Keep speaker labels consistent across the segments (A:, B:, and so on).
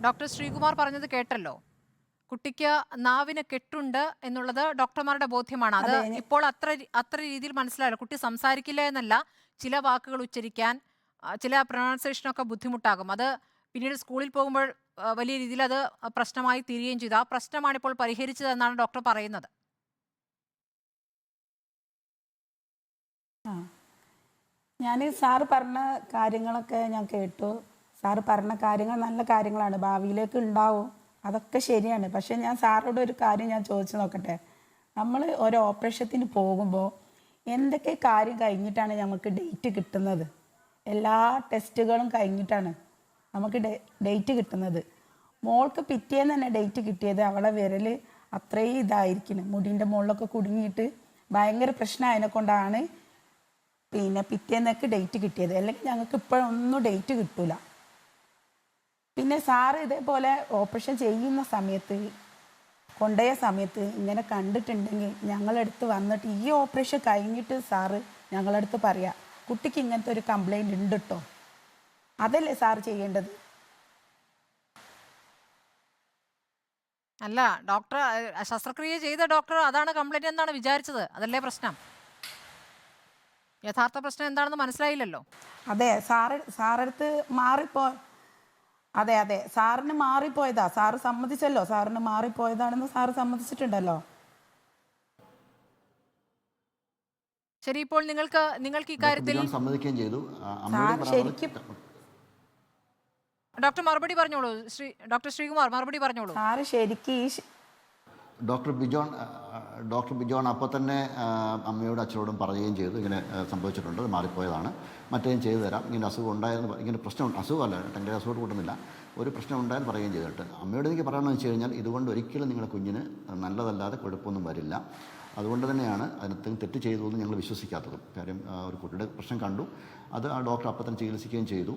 A: Doctor Sreekumar പറഞ്ഞത് കേട്ടല്ലോ. കുട്ടിക്ക് നാവിന് കെട്ടുണ്ട് എന്നുള്ളത് ഡോക്ടർമാരുടെ ബോധ്യമാണ്. അത് ഇപ്പോൾ അത്ര രീതിയിൽ മനസ്സിലായല്ലോ. കുട്ടി സംസാരിക്കില്ല എന്നല്ല, ചില വാക്കുകൾ ഉച്ചരിക്കാൻ, ചില പ്രൊനൗൺസിയേഷനൊക്കെ ബുദ്ധിമുട്ടാകും. അത് പിന്നീട് സ്കൂളിൽ പോകുമ്പോൾ വലിയ രീതിയിൽ അത് പ്രശ്നമായി തീരുകയും ചെയ്തു. ആ പ്രശ്നമാണ് ഇപ്പോൾ പരിഹരിച്ചതെന്നാണ് ഡോക്ടർ പറയുന്നത്.
B: ഞാൻ സാറ് പറഞ്ഞ കാര്യങ്ങളൊക്കെ ഞാൻ കേട്ടു. സാറ് പറഞ്ഞ കാര്യങ്ങൾ നല്ല കാര്യങ്ങളാണ്, ഭാവിയിലേക്ക് ഉണ്ടാവും, അതൊക്കെ ശരിയാണ്. പക്ഷേ ഞാൻ സാറോട് ഒരു കാര്യം ഞാൻ ചോദിച്ചു നോക്കട്ടെ. നമ്മൾ ഒരു ഓപ്പറേഷത്തിന് പോകുമ്പോൾ എന്തൊക്കെ കാര്യം കഴിഞ്ഞിട്ടാണ് നമുക്ക് ഡേറ്റ് കിട്ടുന്നത്? എല്ലാ ടെസ്റ്റുകളും കഴിഞ്ഞിട്ടാണ് നമുക്ക് ഡേറ്റ് കിട്ടുന്നത്. മോൾക്ക് പിറ്റേന്ന് തന്നെ ഡേറ്റ് കിട്ടിയത് അവളെ വിരൽ അത്രയും ഇതായിരിക്കണം, മുടിൻ്റെ മുകളിലൊക്കെ കുടുങ്ങിയിട്ട് ഭയങ്കര പ്രശ്നമായതിനെ കൊണ്ടാണ് പിന്നെ പിറ്റേന്നൊക്കെ ഡേറ്റ് കിട്ടിയത്. അല്ലെങ്കിൽ ഞങ്ങൾക്ക് ഇപ്പോഴൊന്നും ഡേറ്റ് കിട്ടൂല. പിന്നെ സാറ് ഇതേപോലെ ഓപ്പറേഷൻ ചെയ്യുന്ന സമയത്ത്, കൊണ്ടുപോയ സമയത്ത് ഇങ്ങനെ കണ്ടിട്ടുണ്ടെങ്കിൽ ഞങ്ങളടുത്ത് വന്നിട്ട് ഈ ഓപ്പറേഷൻ കഴിഞ്ഞിട്ട് സാറ് ഞങ്ങളടുത്ത് പറയാം, കുട്ടിക്ക് ഇങ്ങനത്തെ ഒരു കംപ്ലൈൻറ്റ് ഉണ്ട് കേട്ടോ. അതല്ലേ സാറ് ചെയ്യേണ്ടത്?
A: അല്ല, ഡോക്ടർ ശസ്ത്രക്രിയ ചെയ്ത ഡോക്ടർ അതാണ് കംപ്ലൈന്റ് എന്നാണ് വിചാരിച്ചത്. അതല്ലേ പ്രശ്നം? യഥാർത്ഥ പ്രശ്നം എന്താണെന്ന് മനസ്സിലായില്ലല്ലോ.
B: അതെ, സാറടുത്ത് അതെ സാറിന് മാറിപ്പോയതാ. സാറ് സമ്മതിച്ചല്ലോ, സാറിന് മാറിപ്പോയതാണെന്ന് സാറ് സമ്മതിച്ചിട്ടുണ്ടല്ലോ.
A: ശരി, ഇപ്പോൾ നിങ്ങൾക്ക് ഇക്കാര്യത്തിൽ
C: സമ്മതിക്കുകയും ചെയ്തു.
B: ശരിക്കും
A: ഡോക്ടർ മറുപടി പറഞ്ഞോളൂ. ഡോക്ടർ ശ്രീകുമാർ മറുപടി പറഞ്ഞോളൂ.
B: സാറ് ശരിക്കും
C: ഡോക്ടർ ബിജോൺ അപ്പോൾ തന്നെ അമ്മയോടും അച്ഛനോടും പറയുകയും ചെയ്തു, ഇങ്ങനെ സംഭവിച്ചിട്ടുണ്ട്, മാറിപ്പോയതാണ്, മറ്റേതും ചെയ്തു തരാം, ഇങ്ങനെ അസുഖം ഉണ്ടായെന്ന്, ഇങ്ങനെ പ്രശ്നം, അസുഖമല്ല ടെങ്കര അസുഖം കൂട്ടുന്നില്ല, ഒരു പ്രശ്നം ഉണ്ടായാൽ പറയുകയും ചെയ്തിട്ട്. അമ്മയോട് എനിക്ക് പറയണമെന്ന് വെച്ച് കഴിഞ്ഞാൽ, ഇതുകൊണ്ട് ഒരിക്കലും നിങ്ങളുടെ കുഞ്ഞിന് നല്ലതല്ലാതെ കുഴപ്പമൊന്നും വരില്ല. അതുകൊണ്ട് തന്നെയാണ് അതിനകത്ത് തെറ്റ് ചെയ്തു എന്ന് ഞങ്ങൾ വിശ്വസിക്കാത്തതും. കാര്യം ഒരു കുട്ടിയുടെ പ്രശ്നം കണ്ടു, അത് ആ ഡോക്ടർ അപ്പം തന്നെ ചികിത്സിക്കുകയും ചെയ്തു.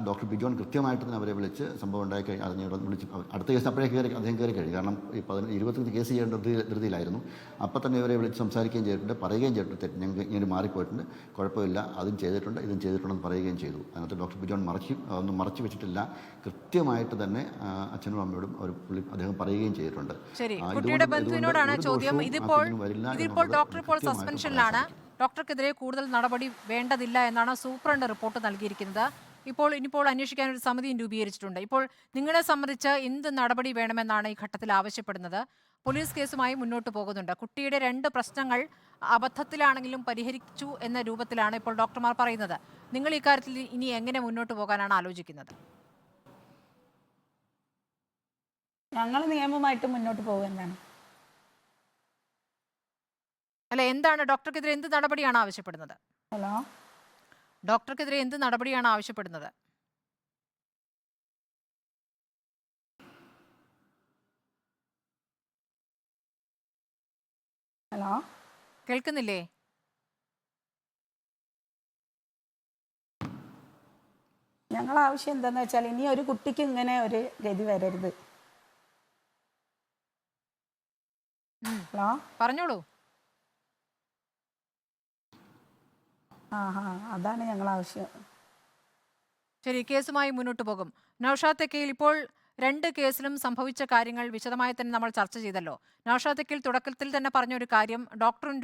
C: ഡോക്ടർ ബിജോൺ കൃത്യമായിട്ട് തന്നെ അവരെ വിളിച്ച് സംഭവം ഉണ്ടായി അറിഞ്ഞ വിളിച്ച് അടുത്ത കേസ് അപ്പോഴേ അദ്ദേഹം കയറി കഴിഞ്ഞു. കാരണം ഈ 25 കേസ് ചെയ്യേണ്ട ധൃതിയിലായിരുന്നു. അപ്പം തന്നെ ഇവരെ വിളിച്ച് സംസാരിക്കുകയും ചെയ്തിട്ടുണ്ട്, പറയുകയും ചെയ്തിട്ടുണ്ട്, ഞങ്ങൾക്ക് ഇങ്ങനെ മാറിപ്പോയിട്ടുണ്ട്, കുഴപ്പമില്ല, അതും ചെയ്തിട്ടുണ്ട് ഇതും ചെയ്തിട്ടുണ്ടെന്ന് പറയുകയും ചെയ്തു. അതിനകത്ത് ഡോക്ടർ ബിജോൺ ഒന്നും മറച്ചു വെച്ചിട്ടില്ല. കൃത്യമായിട്ട് തന്നെ അച്ഛനും അമ്മയോടും അദ്ദേഹം പറയുകയും ചെയ്തിട്ടുണ്ട്.
A: കുട്ടിയുടെ ബന്ധുവിനോടാണ് ചോദ്യം. ഇതിപ്പോൾ ഡോക്ടർ ഇപ്പോൾ സസ്പെൻഷനിലാണ്. ഡോക്ടർക്കെതിരെ കൂടുതൽ നടപടി വേണ്ടതില്ല എന്നാണ് സൂപ്രണ്ട് റിപ്പോർട്ട് നൽകിയിരിക്കുന്നത്. ഇനിയിപ്പോൾ അന്വേഷിക്കാൻ ഒരു സമിതിയും രൂപീകരിച്ചിട്ടുണ്ട്. ഇപ്പോൾ നിങ്ങളെ സംബന്ധിച്ച് എന്ത് നടപടി വേണമെന്നാണ് ഈ ഘട്ടത്തിൽ ആവശ്യപ്പെടുന്നത്? പോലീസ് കേസുമായി മുന്നോട്ട് പോകുന്നുണ്ട്. കുട്ടിയുടെ 2 പ്രശ്നങ്ങൾ അബദ്ധത്തിലാണെങ്കിലും പരിഹരിച്ചു എന്ന രൂപത്തിലാണ് ഇപ്പോൾ ഡോക്ടർമാർ പറയുന്നത്. നിങ്ങൾ ഈ കാര്യത്തിൽ ഇനി എങ്ങനെ മുന്നോട്ട് പോകാനാണ് ആലോചിക്കുന്നത്?
B: ഞങ്ങൾ നിയമമായിട്ട് മുന്നോട്ട് പോകുന്നതാണ്.
A: അല്ല, എന്താണ് ഡോക്ടർക്കെതിരെ എന്ത് നടപടിയാണ് ആവശ്യപ്പെടുന്നത്?
B: ഹലോ,
A: ഡോക്ടർക്കെതിരെ എന്ത് നടപടിയാണ് ആവശ്യപ്പെടുന്നത്?
B: ഹലോ,
A: കേൾക്കുന്നില്ലേ?
B: ഞങ്ങളെ ആവശ്യം എന്താണെന്ന് വെച്ചാൽ ഇനി ഒരു കുട്ടിക്ക് ഇങ്ങനെ ഒരു ഗതി വരരുത്. ഹലോ,
A: പറഞ്ഞോളൂ.
B: അതാണ് ഞങ്ങളെ ആവശ്യം.
A: ശരി, കേസുമായി മുന്നോട്ട് പോകും. നൗഷാദ് തെക്കയിൽ ഇപ്പോൾ 2 കേസിലും സംഭവിച്ച കാര്യങ്ങൾ വിശദമായി തന്നെ നമ്മൾ ചർച്ച ചെയ്തല്ലോ. നൗഷാദ് തെക്കയിൽ തുടക്കത്തിൽ തന്നെ പറഞ്ഞൊരു കാര്യം, ഡോക്ടറും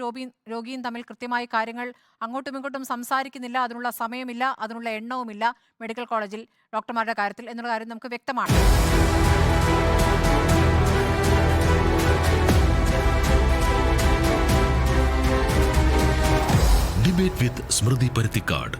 A: രോഗിയും തമ്മിൽ കൃത്യമായി കാര്യങ്ങൾ അങ്ങോട്ടും ഇങ്ങോട്ടും സംസാരിക്കുന്നില്ല, അതിനുള്ള സമയമില്ല, അതിനുള്ള എണ്ണവുമില്ല മെഡിക്കൽ കോളേജിൽ ഡോക്ടർമാരുടെ കാര്യത്തിൽ എന്നുള്ള കാര്യം നമുക്ക് വ്യക്തമാണ്.
D: ഡിബേറ്റ് വിത്ത് സ്മൃതി പരുത്തിക്കാട്.